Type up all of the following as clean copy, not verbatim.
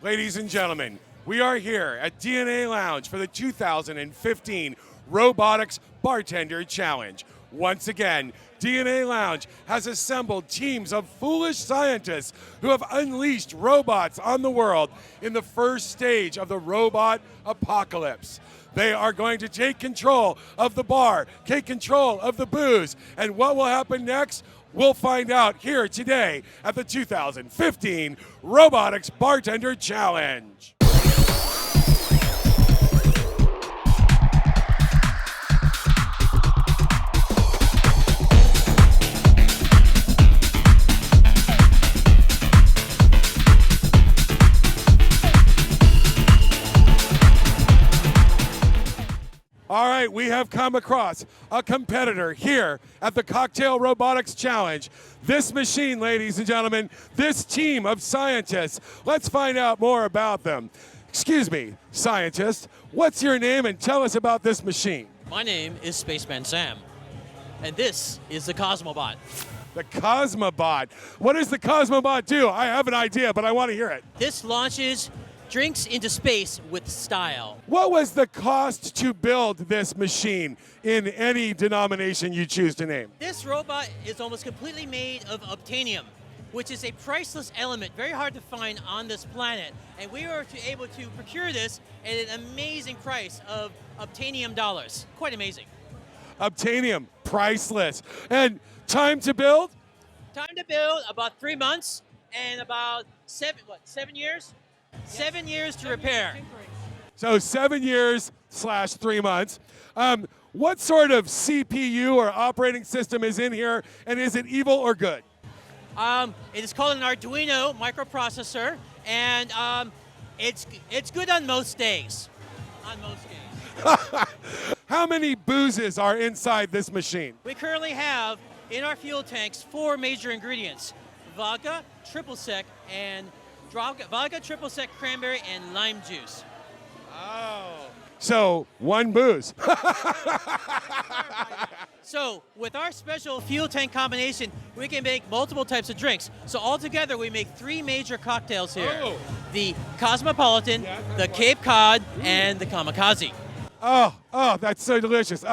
Ladies and gentlemen, we are here at DNA Lounge for the 2015 Robotics Bartender Challenge. Once again, DNA Lounge has assembled teams of foolish scientists who have unleashed robots on the world in the first stage of the robot apocalypse. They are going to take control of the bar, take control of the booze, and what will happen next? We'll find out here today at the 2015 Robotics Bartender Challenge. All right, we have come across a competitor here at the Cocktail Robotics Challenge. This machine, ladies and gentlemen, this team of scientists, let's find out more about them. Excuse me, scientist, what's your name and tell us about this machine? My name is Spaceman Sam, and this is the Cosmobot. The Cosmobot. What does the Cosmobot do? I have an idea, but I want to hear it. This launches drinks into space with style. What was the cost to build this machine in any denomination you choose to name? This robot is almost completely made of obtanium, which is a priceless element, very hard to find on this planet. And we were able to procure this at an amazing price of obtanium dollars. Quite amazing. Obtanium, priceless. And time to build? Time to build, about 3 months, and about 7 years? 7 years to repair. So 7 years / 3 months. What sort of CPU or operating system is in here, and is it evil or good? It is called an Arduino microprocessor, and it's good on most days. On most days. How many boozes are inside this machine? We currently have in our fuel tanks 4 major ingredients: vodka, triple sec, and vodka, triple sec, cranberry, and lime juice. Oh. So 1 booze. So with our special fuel tank combination, we can make multiple types of drinks. So altogether, we make 3 major cocktails here. Oh. The Cosmopolitan, the Cape Cod, and the Kamikaze. Oh, that's so delicious.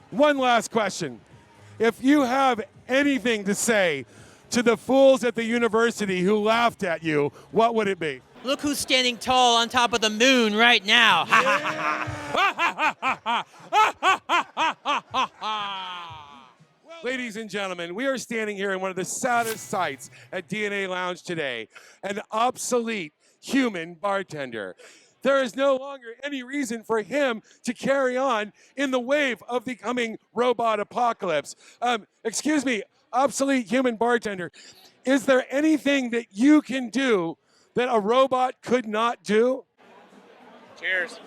One last question. If you have anything to say to the fools at the university who laughed at you, what would it be? Look who's standing tall on top of the moon right now. Ladies and gentlemen, we are standing here in one of the saddest sights at DNA Lounge today, an obsolete human bartender. There is no longer any reason for him to carry on in the wave of the coming robot apocalypse. Excuse me, obsolete human bartender, is there anything that you can do that a robot could not do? Cheers.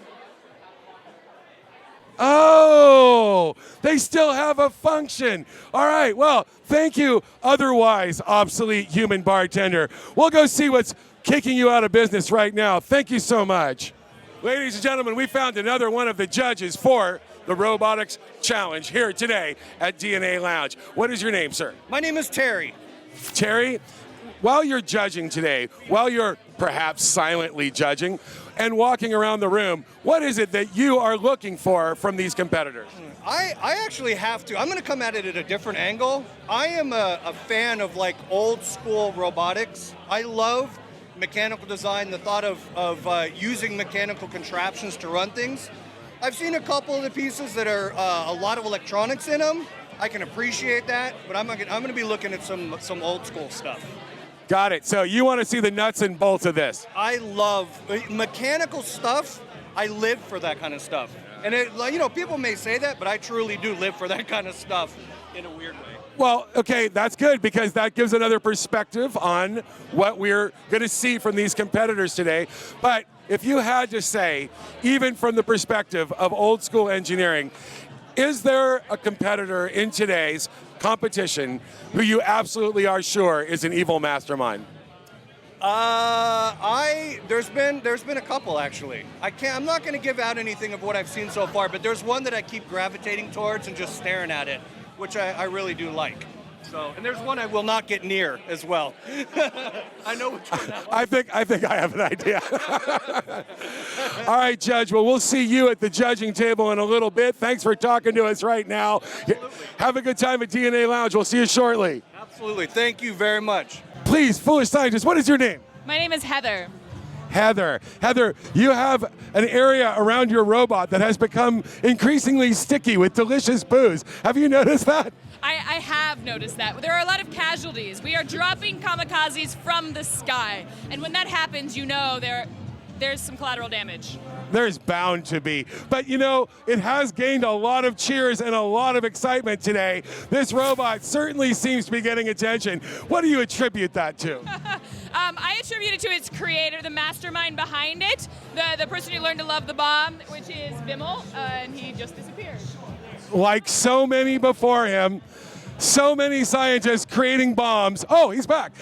Oh, they still have a function. All right, well, thank you, otherwise obsolete human bartender. We'll go see what's kicking you out of business right now. Thank you so much. Ladies and gentlemen, we found another one of the judges for the Robotics Challenge here today at DNA Lounge. What is your name, sir? My name is Terry. Terry, while you're judging today, while you're perhaps silently judging and walking around the room, what is it that you are looking for from these competitors? I actually have to. I'm going to come at it at a different angle. I am a fan of like old school robotics. I love mechanical design, the thought of using mechanical contraptions to run things. I've seen a couple of the pieces that are a lot of electronics in them. I can appreciate that, but I'm going to be looking at some old school stuff. Got it. So you want to see the nuts and bolts of this? I love mechanical stuff. I live for that kind of stuff. And people may say that, but I truly do live for that kind of stuff in a weird way. Well, okay, that's good because that gives another perspective on what we're going to see from these competitors today. But if you had to say, even from the perspective of old school engineering, is there a competitor in today's competition who you absolutely are sure is an evil mastermind? There's been a couple actually. I'm not going to give out anything of what I've seen so far, but there's one that I keep gravitating towards and just staring at it, which I really do like. So, and there's one I will not get near as well. I know which one that was. I think I have an idea. All right, Judge. Well, we'll see you at the judging table in a little bit. Thanks for talking to us right now. Absolutely. Have a good time at DNA Lounge. We'll see you shortly. Absolutely. Thank you very much. Please, Foolish Scientist, what is your name? My name is Heather. Heather, you have an area around your robot that has become increasingly sticky with delicious booze. Have you noticed that? I have noticed that. There are a lot of casualties. We are dropping kamikazes from the sky. And when that happens, you know there's some collateral damage. There's bound to be. But you know, it has gained a lot of cheers and a lot of excitement today. This robot certainly seems to be getting attention. What do you attribute that to? I attribute it to its creator, the mastermind behind it, the person who learned to love the bomb, which is Vimmel, and he just disappeared. Like so many before him, so many scientists creating bombs. Oh, he's back.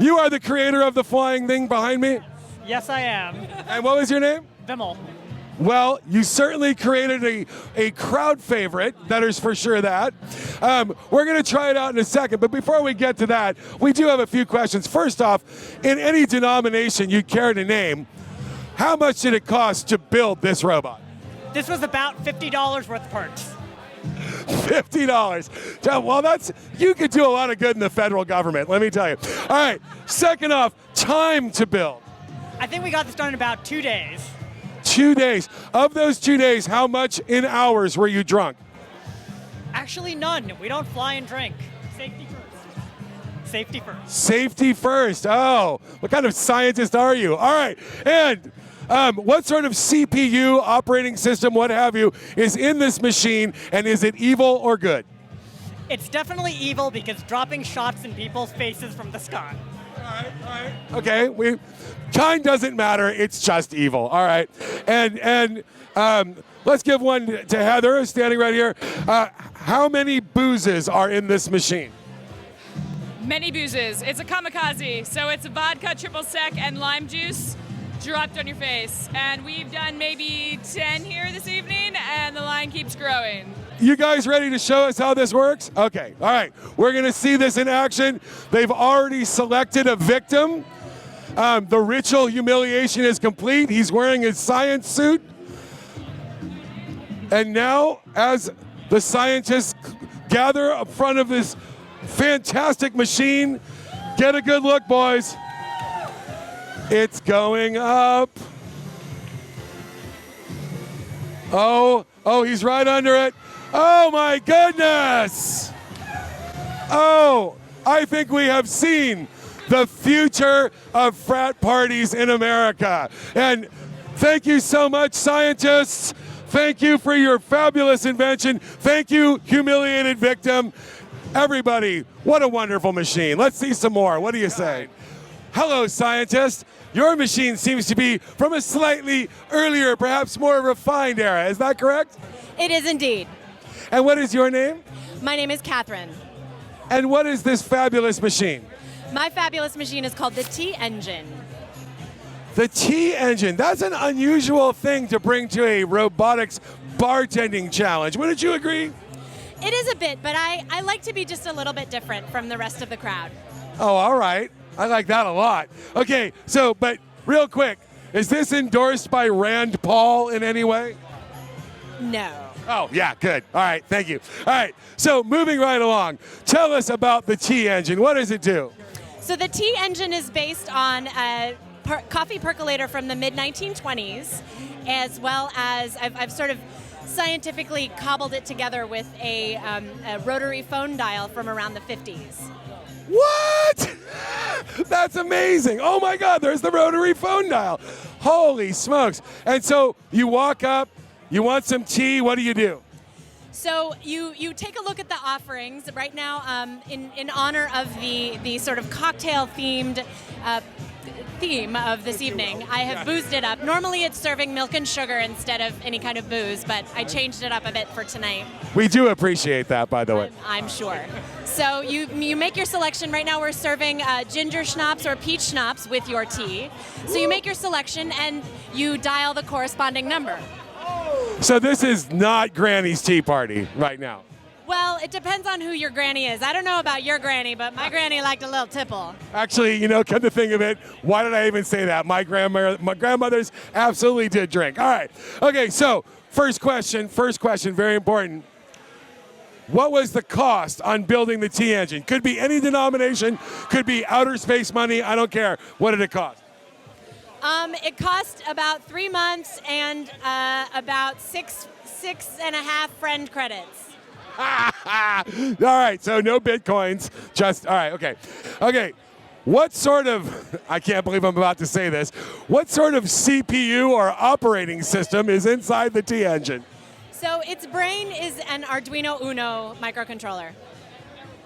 You are the creator of the flying thing behind me? Yes, I am. And what was your name? Vimmel. Well, you certainly created a crowd favorite, that is for sure that. We're going to try it out in a second, but before we get to that, we do have a few questions. First off, in any denomination you care to name, how much did it cost to build this robot? This was about $50 worth of parts. $50. Well, you could do a lot of good in the federal government, let me tell you. All right, second off, time to build. I think we got this done in about 2 days. 2 days. Of those 2 days, how much in hours were you drunk? Actually, none. We don't fly and drink. Safety first. Safety first. Safety first. Oh, what kind of scientist are you? All right, and what sort of CPU, operating system, what have you, is in this machine, and is it evil or good? It's definitely evil because dropping shots in people's faces from the sky. All right. Okay, kind doesn't matter, it's just evil. All right, and let's give one to Heather, standing right here. How many boozes are in this machine? Many boozes. It's a kamikaze, so it's a vodka, triple sec, and lime juice dropped on your face. And we've done maybe 10 here this evening, and the line keeps growing. You guys ready to show us how this works? Okay, all right. We're going to see this in action. They've already selected a victim. The ritual humiliation is complete. He's wearing his science suit. And now, as the scientists gather in front of this fantastic machine, get a good look, boys. It's going up. Oh, he's right under it. Oh my goodness! Oh, I think we have seen the future of frat parties in America. And thank you so much, scientists. Thank you for your fabulous invention. Thank you, humiliated victim. Everybody, what a wonderful machine. Let's see some more. What do you say? Hello, scientist. Your machine seems to be from a slightly earlier, perhaps more refined era. Is that correct? It is indeed. And what is your name? My name is Catherine. And what is this fabulous machine? My fabulous machine is called the T-Engine. The T-Engine. That's an unusual thing to bring to a robotics bartending challenge. Wouldn't you agree? It is a bit, but I like to be just a little bit different from the rest of the crowd. Oh, all right. I like that a lot. Okay, but real quick, is this endorsed by Rand Paul in any way? No. Oh, yeah, good. All right, thank you. All right, so moving right along, tell us about the T-Engine. What does it do? So the T-Engine is based on a coffee percolator from the mid-1920s, as well as I've sort of scientifically cobbled it together with a rotary phone dial from around the 50s. What? That's amazing. Oh my God, there's the rotary phone dial. Holy smokes. And so you walk up, you want some tea, what do you do? So you take a look at the offerings right now in honor of the sort of cocktail-themed theme of this evening. I have boozed it up. Normally it's serving milk and sugar instead of any kind of booze, but I changed it up a bit for tonight. We do appreciate that, by the way. I'm sure. So you make your selection. Right now we're serving ginger schnapps or peach schnapps with your tea. So you make your selection and you dial the corresponding number. So this is not Granny's tea party right now. Well, it depends on who your granny is. I don't know about your granny, but my granny liked a little tipple. Actually, you know, come to think of it, why did I even say that? My grandmothers absolutely did drink. All right. Okay, so first question, very important. What was the cost on building the T engine? Could be any denomination, could be outer space money, I don't care. What did it cost? It cost about 3 months and about six and a half friend credits. All right, so no bitcoins, just, all right, okay. Okay, what sort of, I can't believe I'm about to say this, what sort of CPU or operating system is inside the T engine? So its brain is an Arduino Uno microcontroller.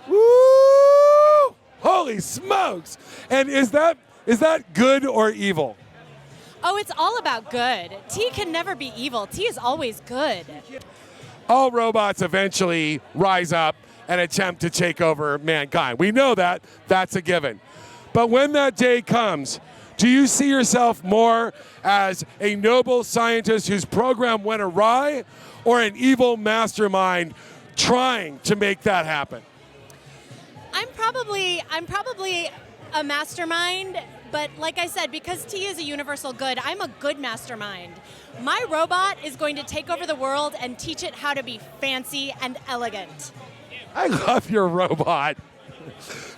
Woo! Holy smokes! And is that good or evil? Oh, it's all about good. T can never be evil. T is always good. All robots eventually rise up and attempt to take over mankind. We know that. That's a given. But when that day comes, do you see yourself more as a noble scientist whose program went awry, or an evil mastermind trying to make that happen? I'm probably a mastermind, but like I said, because T is a universal good, I'm a good mastermind. My robot is going to take over the world and teach it how to be fancy and elegant. I love your robot.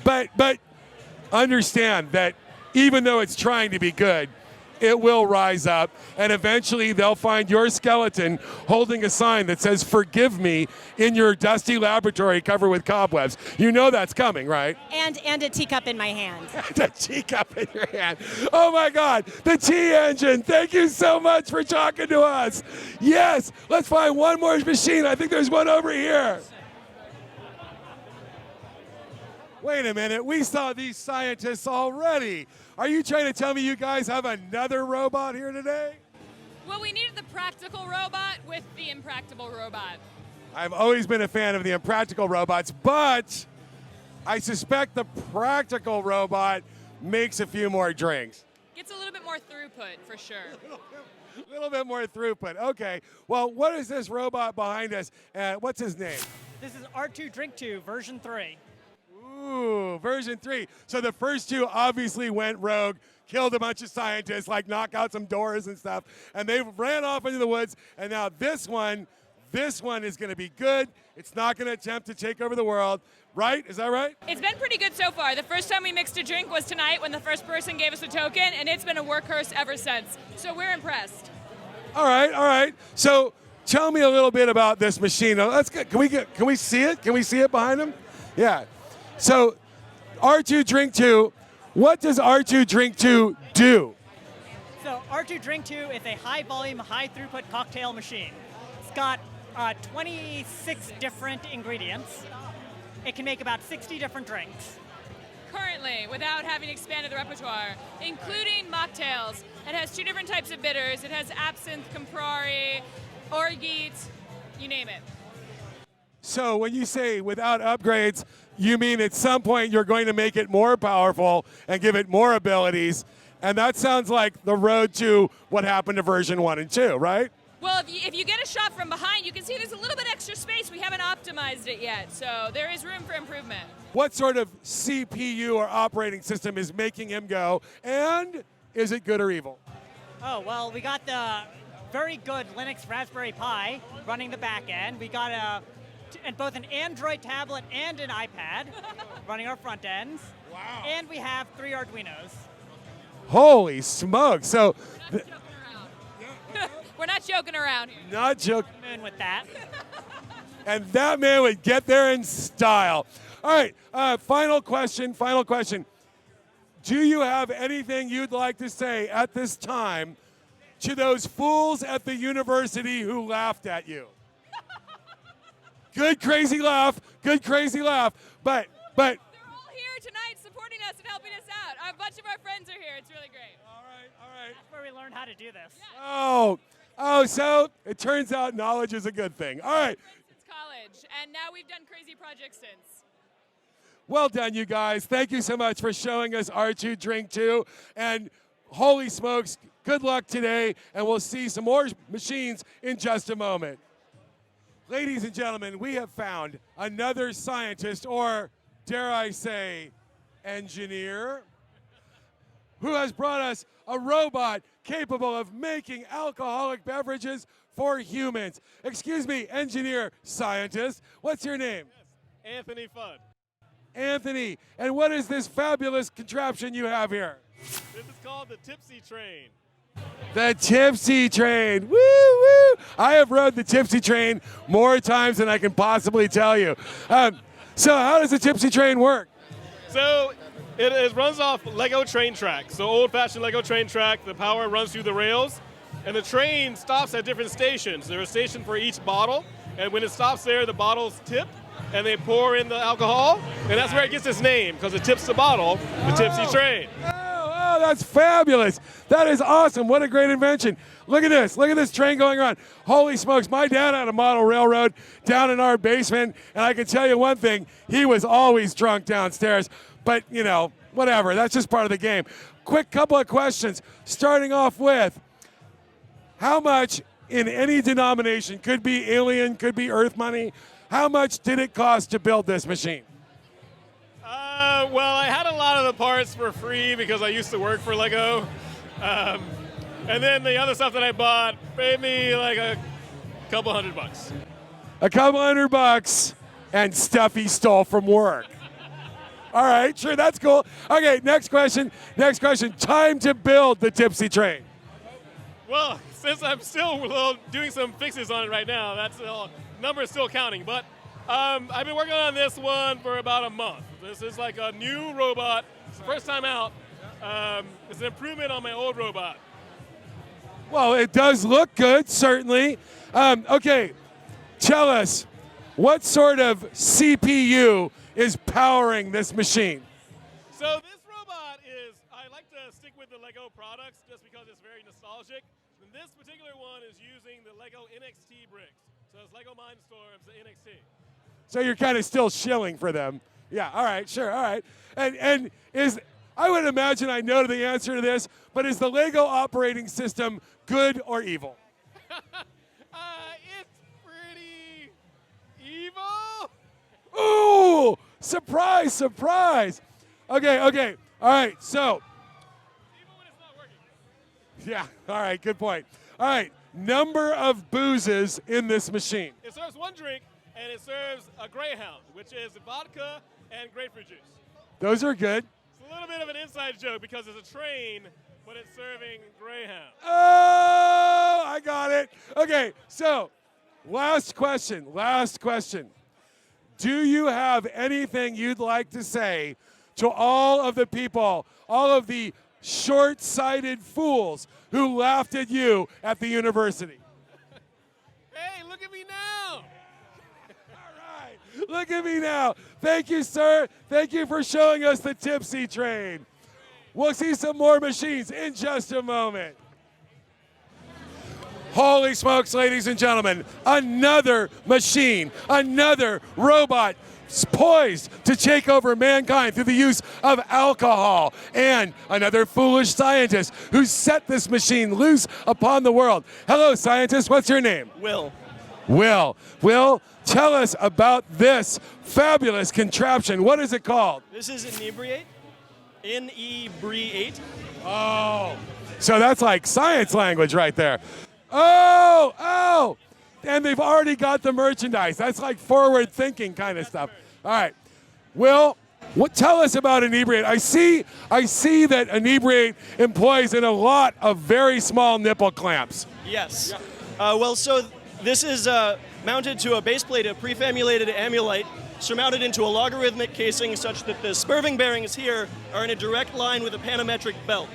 But understand that even though it's trying to be good, it will rise up, and eventually they'll find your skeleton holding a sign that says, "Forgive me," in your dusty laboratory covered with cobwebs. You know that's coming, right? And a teacup in my hand. The teacup in your hand. Oh my God, the T engine. Thank you so much for talking to us. Yes, let's find one more machine. I think there's one over here. Wait a minute, we saw these scientists already. Are you trying to tell me you guys have another robot here today? Well, we needed the practical robot with the impractical robot. I've always been a fan of the impractical robots, but I suspect the practical robot makes a few more drinks. Gets a little bit more throughput, for sure. A little bit more throughput. Okay, well, what is this robot behind us? What's his name? This is R2 Drink 2 version 3. Ooh, version 3. So the first two obviously went rogue, killed a bunch of scientists, like knock out some doors and stuff, and they ran off into the woods, and now this one is going to be good. It's not going to attempt to take over the world, right? Is that right? It's been pretty good so far. The first time we mixed a drink was tonight when the first person gave us a token, and it's been a workhorse ever since. So we're impressed. All right. So tell me a little bit about this machine. Now, let's get, can we see it? Can we see it behind him? Yeah. So R2 Drink 2, what does R2 Drink 2 do? So R2 Drink 2 is a high volume, high throughput cocktail machine. It's got 26 different ingredients. It can make about 60 different drinks. Currently, without having expanded the repertoire, including mocktails. It has 2 different types of bitters. It has absinthe, Campari, Orgeat, you name it. So when you say without upgrades, you mean at some point you're going to make it more powerful and give it more abilities, and that sounds like the road to what happened to version 1 and 2, right? Well, if you get a shot from behind, you can see there's a little bit extra space. We haven't optimized it yet, so there is room for improvement. What sort of CPU or operating system is making him go, and is it good or evil? Oh, well, we got the very good Linux Raspberry Pi running the back end. We got both an Android tablet and an iPad running our front ends. Wow. And we have 3 Arduinos. Holy smokes. So We're not joking around here. not joking. Moon with that. And that man would get there in style. All right, final question. Do you have anything you'd like to say at this time to those fools at the university who laughed at you? Good crazy laugh. But They're all here tonight supporting us and helping us out. A bunch of our friends are here. It's really great. All right. That's where we learned how to do this. Oh, so it turns out knowledge is a good thing. All right. Since college, and now we've done crazy projects since. Well done, you guys. Thank you so much for showing us R2 Drink 2. And holy smokes, good luck today, and we'll see some more machines in just a moment. Ladies and gentlemen, we have found another scientist, or dare I say, engineer, who has brought us a robot capable of making alcoholic beverages for humans. Excuse me, engineer, scientist, what's your name? Yes, Anthony Fudd. Anthony, and what is this fabulous contraption you have here? This is called the Tipsy Train. The Tipsy Train, woo woo! I have rode the Tipsy Train more times than I can possibly tell you. So how does the Tipsy Train work? So it runs off Lego train track. So old-fashioned Lego train track, the power runs through the rails, and the train stops at different stations. There's a station for each bottle, and when it stops there, the bottles tip, and they pour in the alcohol, and that's where it gets its name, because it tips the bottle, the Tipsy Train. Oh, that's fabulous. That is awesome. What a great invention. Look at this. Look at this train going around. Holy smokes. My dad had a model railroad down in our basement, and I can tell you one thing. He was always drunk downstairs. But, you know, whatever. That's just part of the game. Quick couple of questions. Starting off with, how much in any denomination, could be alien, could be Earth money, how much did it cost to build this machine? Well, I had a lot of the parts for free because I used to work for Lego. And then the other stuff that I bought paid me like a couple $100. A couple $100 and stuff he stole from work. All right, sure, that's cool. Okay, next question. Next question. Time to build the Tipsy Train. Well, since I'm still doing some fixes on it right now, that's number is still counting. But I've been working on this one for about a month. This is like a new robot. It's the first time out. It's an improvement on my old robot. Well, it does look good, certainly. Okay, tell us, what sort of CPU is powering this machine? So this robot is, I like to stick with the Lego products just because it's very nostalgic. And this particular one is using the Lego NXT bricks. So it's Lego Mindstorms, the NXT. So you're kind of still shilling for them. Yeah, all right, sure, all right. And is, I would imagine I know the answer to this, but is the Lego operating system good or evil? It's pretty evil. Ooh, surprise, surprise. Okay, all right, so. Even when it's not working. Yeah, all right, good point. All right, number of boozes in this machine. It serves one drink, and it serves a Greyhound, which is vodka and grapefruit juice. Those are good. It's a little bit of an inside joke because it's a train, but it's serving Greyhound. Oh, I got it. Okay, so last question. Do you have anything you'd like to say to all of the people, all of the short-sighted fools who laughed at you at the university? Hey, look at me now. All right, look at me now. Thank you, sir. Thank you for showing us the Tipsy Train. We'll see some more machines in just a moment. Holy smokes, ladies and gentlemen, another machine, another robot poised to take over mankind through the use of alcohol, and another foolish scientist who set this machine loose upon the world. Hello, scientist, what's your name? Will. Will, tell us about this fabulous contraption. What is it called? This is Inebriate. Inebriate. Oh, so that's like science language right there. Oh, and they've already got the merchandise. That's like forward thinking kind of stuff. All right, Will, tell us about Inebriate. I see that Inebriate employs in a lot of very small nipple clamps. Yes. Well, so this is mounted to a base plate of prefamulated amulite, surmounted into a logarithmic casing such that the spurving bearings here are in a direct line with a panometric belt.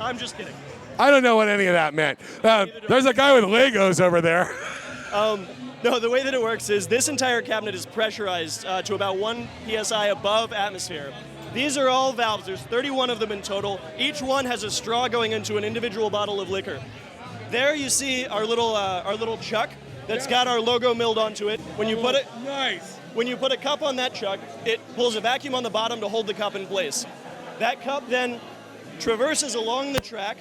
I'm just kidding. I don't know what any of that meant. There's a guy with Legos over there. No, the way that it works is this entire cabinet is pressurized to about 1 psi above atmosphere. These are all valves. There's 31 of them in total. Each one has a straw going into an individual bottle of liquor. There you see our little chuck that's got our logo milled onto it. When you put it, nice. When you put a cup on that chuck, it pulls a vacuum on the bottom to hold the cup in place. That cup then traverses along the track,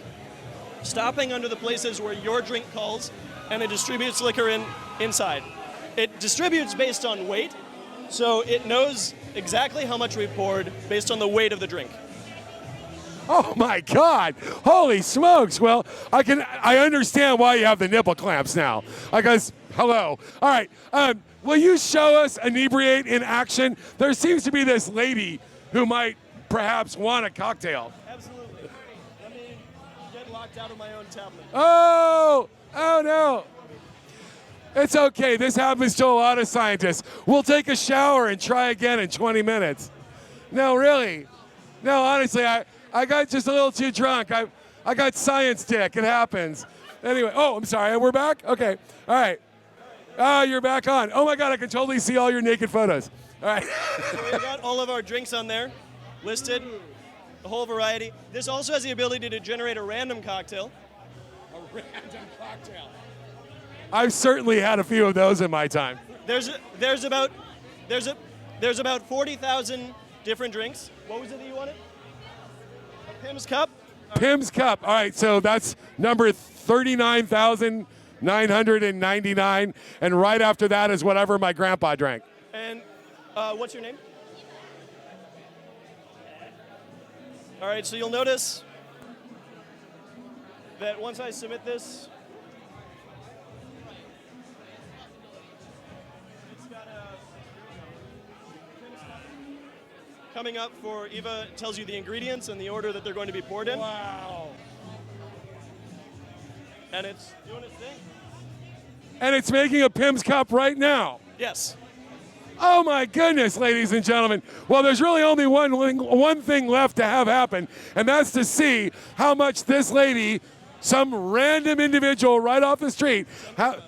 stopping under the places where your drink calls, and it distributes liquor in inside. It distributes based on weight, so it knows exactly how much we poured based on the weight of the drink. Oh my God! Holy smokes! Well, I understand why you have the nipple clamps now. Because hello. All right. Will you show us inebriate in action? There seems to be this lady who might perhaps want a cocktail. Absolutely. Let me get locked out of my own tablet. Oh no. It's okay. This happens to a lot of scientists. We'll take a shower and try again in 20 minutes. No, really. No, honestly, I got just a little too drunk. I got science dick. It happens. Anyway, I'm sorry. We're back? Okay. All right. You're back on. Oh, my God. I can totally see all your naked photos. All right. So we got all of our drinks on there, listed, a whole variety. This also has the ability to generate a random cocktail. A random cocktail. I've certainly had a few of those in my time. There's about 40,000 different drinks. What was it that you wanted? A Pim's Cup? Pim's Cup. All right, so that's number 39,999, and right after that is whatever my grandpa drank. And what's your name? All right, so you'll notice that once I submit this, it's got a coming up for Eva. It tells you the ingredients and the order that they're going to be poured in. Wow. And it's doing its thing. And it's making a Pim's Cup right now. Yes. Oh my goodness, ladies and gentlemen. Well, there's really only one thing left to have happen, and that's to see how much this lady, some random individual right off the street, how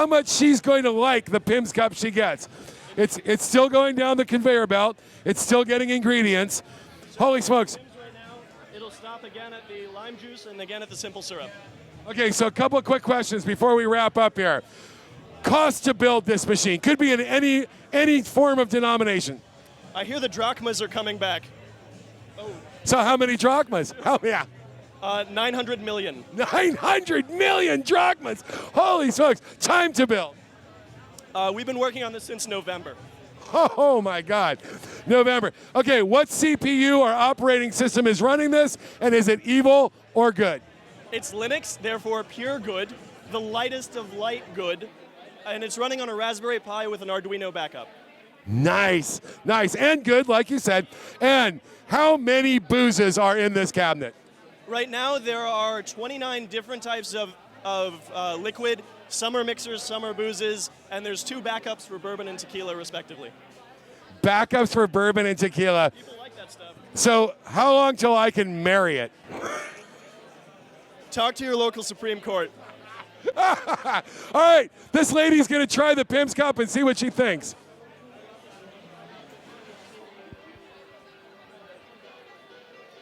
much she's going to like the Pim's Cup she gets. It's still going down the conveyor belt. It's still getting ingredients. Holy smokes. Right now, it'll stop again at the lime juice and again at the simple syrup. Okay, so a couple of quick questions before we wrap up here. Cost to build this machine could be in any form of denomination. I hear the drachmas are coming back. So how many drachmas? Oh yeah. 900 million. 900 million drachmas. Holy smokes. Time to build. We've been working on this since November. Oh my God. November. Okay, what CPU or operating system is running this, and is it evil or good? It's Linux, therefore pure good, the lightest of light good, and it's running on a Raspberry Pi with an Arduino backup. Nice, and good, like you said. And how many boozes are in this cabinet? Right now, there are 29 different types of liquid. Some are mixers, some are boozes, and there's 2 backups for bourbon and tequila, respectively. Backups for bourbon and tequila. People like that stuff. So how long till I can marry it? Talk to your local Supreme Court. All right, this lady's going to try the Pim's Cup and see what she thinks.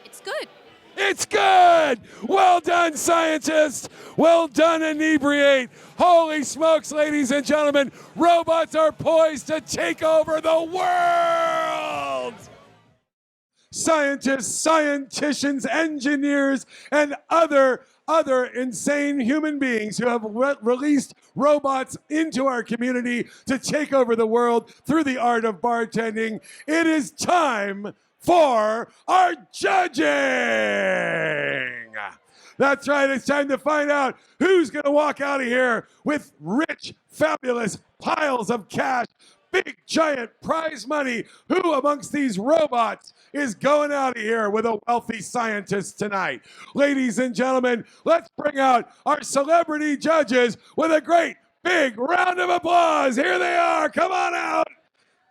It's good. It's good! Well done, scientists! Well done, inebriate! Holy smokes, ladies and gentlemen, robots are poised to take over the world! Scientists, scienticians, engineers, and other insane human beings who have released robots into our community to take over the world through the art of bartending. It is time for our judging. That's right, it's time to find out who's going to walk out of here with rich, fabulous piles of cash, big, giant prize money. Who amongst these robots is going out of here with a wealthy scientist tonight? Ladies and gentlemen, let's bring out our celebrity judges with a great big round of applause. Here they are. Come on out.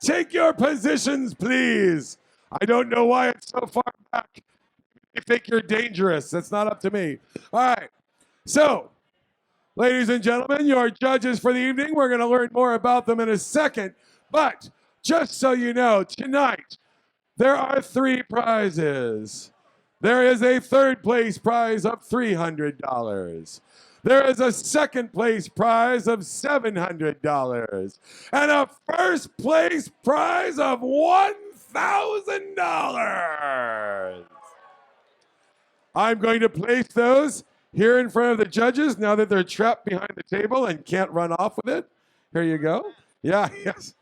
Take your positions, please. I don't know why it's so far back. You think you're dangerous. That's not up to me. All right. So, ladies and gentlemen, your judges for the evening. We're going to learn more about them in a second. But just so you know, tonight, there are 3 prizes. There is a third place prize of $300. There is a second place prize of $700. And a first place prize of $1,000. I'm going to place those here in front of the judges now that they're trapped behind the table and can't run off with it. Here you go. Yeah, yes.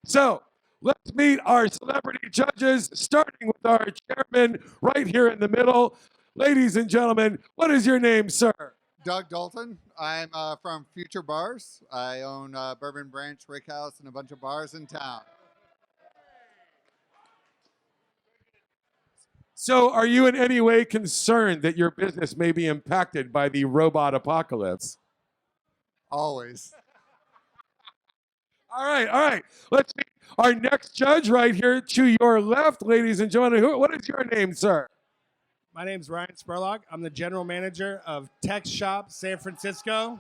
So let's meet our celebrity judges, starting with our chairman right here in the middle. Ladies and gentlemen, what is your name, sir? Doug Dalton. I'm from Futurebars. I own Bourbon Branch, Rick House, and a bunch of bars in town. So are you in any way concerned that your business may be impacted by the robot apocalypse? Always. All right. Let's meet our next judge right here to your left, ladies and gentlemen. What is your name, sir? My name is Ryan Spurlock. I'm the general manager of TechShop San Francisco.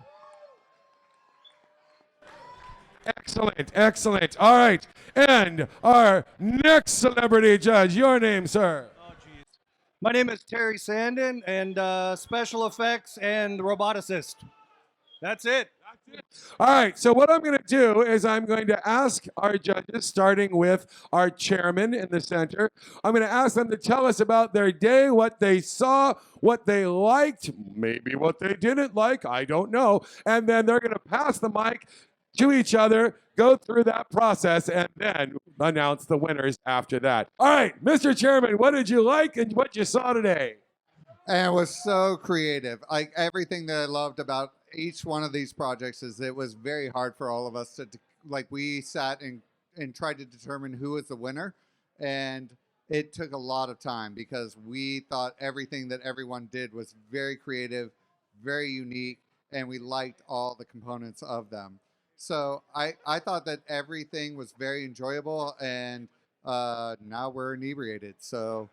Excellent. All right. And our next celebrity judge, your name, sir? My name is Terry Sandin, and special effects and roboticist. That's it. All right, so what I'm going to do is I'm going to ask our judges, starting with our chairman in the center, I'm going to ask them to tell us about their day, what they saw, what they liked, maybe what they didn't like, I don't know, and then they're going to pass the mic to each other, go through that process, and then announce the winners after that. All right, Mr. Chairman, what did you like and what you saw today? And it was so creative. Like everything that I loved about each one of these projects is it was very hard for all of us to like we sat and tried to determine who was the winner. And it took a lot of time because we thought everything that everyone did was very creative, very unique, and we liked all the components of them. So I thought that everything was very enjoyable, and now we're inebriated. So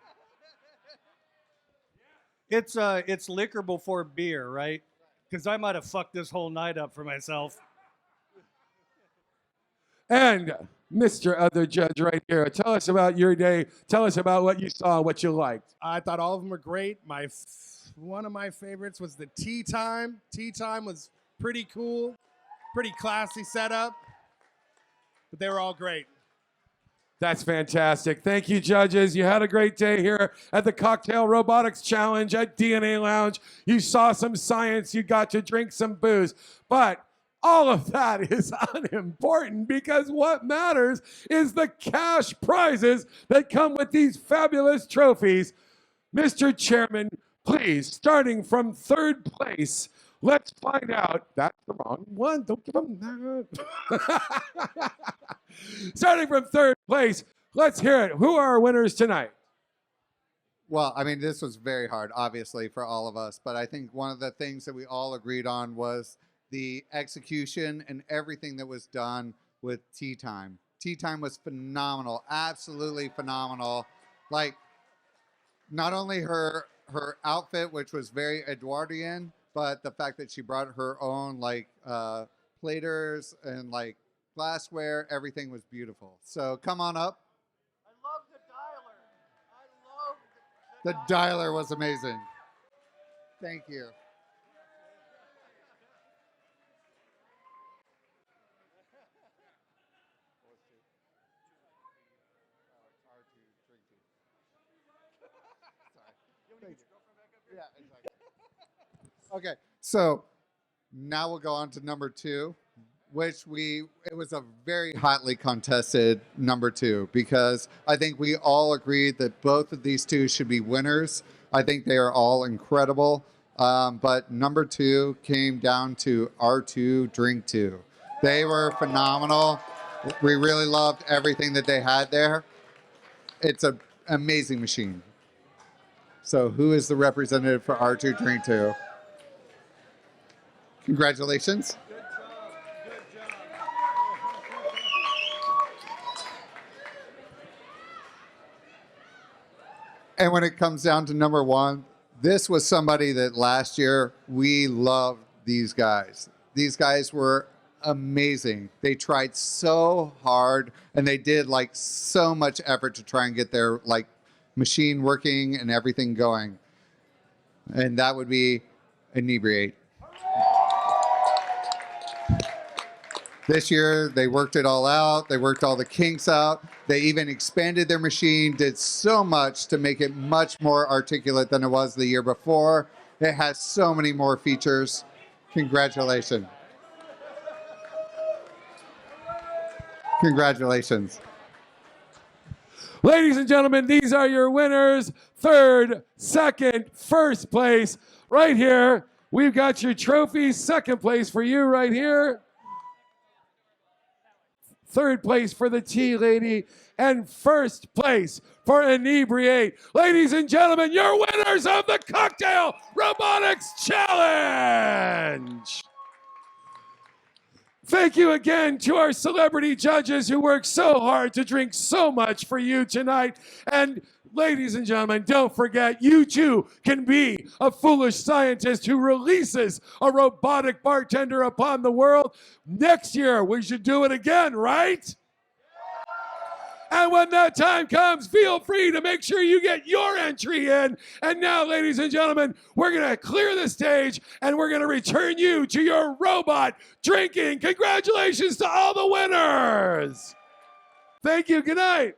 It's liquor before beer, right? Because I might have fucked this whole night up for myself. And Mr. Other Judge right here, tell us about your day. Tell us about what you saw, what you liked. I thought all of them were great. One of my favorites was the tea time. Tea time was pretty cool, pretty classy setup, but they were all great. That's fantastic. Thank you, judges. You had a great day here at the Cocktail Robotics Challenge at DNA Lounge. You saw some science. You got to drink some booze. But all of that is unimportant because what matters is the cash prizes that come with these fabulous trophies. Mr. Chairman, please, starting from third place, let's find out. That's the wrong one. Don't give them that. Starting from third place, let's hear it. Who are our winners tonight? well, I mean, this was very hard, obviously, for all of us. But I think one of the things that we all agreed on was the execution and everything that was done with Tea Time. Tea Time was phenomenal, absolutely phenomenal. Like, not only her outfit, which was very Edwardian, but the fact that she brought her own like platers and like glassware, everything was beautiful. So come on up. I love the dialer. The dialer was amazing. Thank you. Yeah, exactly. Okay, so now we'll go on to number 2, which it was a very hotly contested number 2 because I think we all agreed that both of these two should be winners. I think they are all incredible, but number 2 came down to R2 Drink 2. They were phenomenal. We really loved everything that they had there. It's an amazing machine. So who is the representative for R2 Drink 2? Congratulations. Good job. And when it comes down to number 1, this was somebody that last year we loved these guys. These guys were amazing. They tried so hard and they did like so much effort to try and get their like machine working and everything going. And that would be Inebriate. This year, they worked it all out. They worked all the kinks out. They even expanded their machine, did so much to make it much more articulate than it was the year before. It has so many more features. Congratulations. Congratulations. Ladies and gentlemen, these are your winners. Third, second, first place. Right here, we've got your trophies. Second place for you right here. Third place for the tea lady. And first place for Inebriate. Ladies and gentlemen, your winners of the Cocktail Robotics Challenge. Thank you again to our celebrity judges who worked so hard to drink so much for you tonight. And ladies and gentlemen, don't forget, you too can be a foolish scientist who releases a robotic bartender upon the world. Next year, we should do it again, right? And when that time comes, feel free to make sure you get your entry in. And now, ladies and gentlemen, we're going to clear the stage and we're going to return you to your robot drinking. Congratulations to all the winners. Thank you. Good night.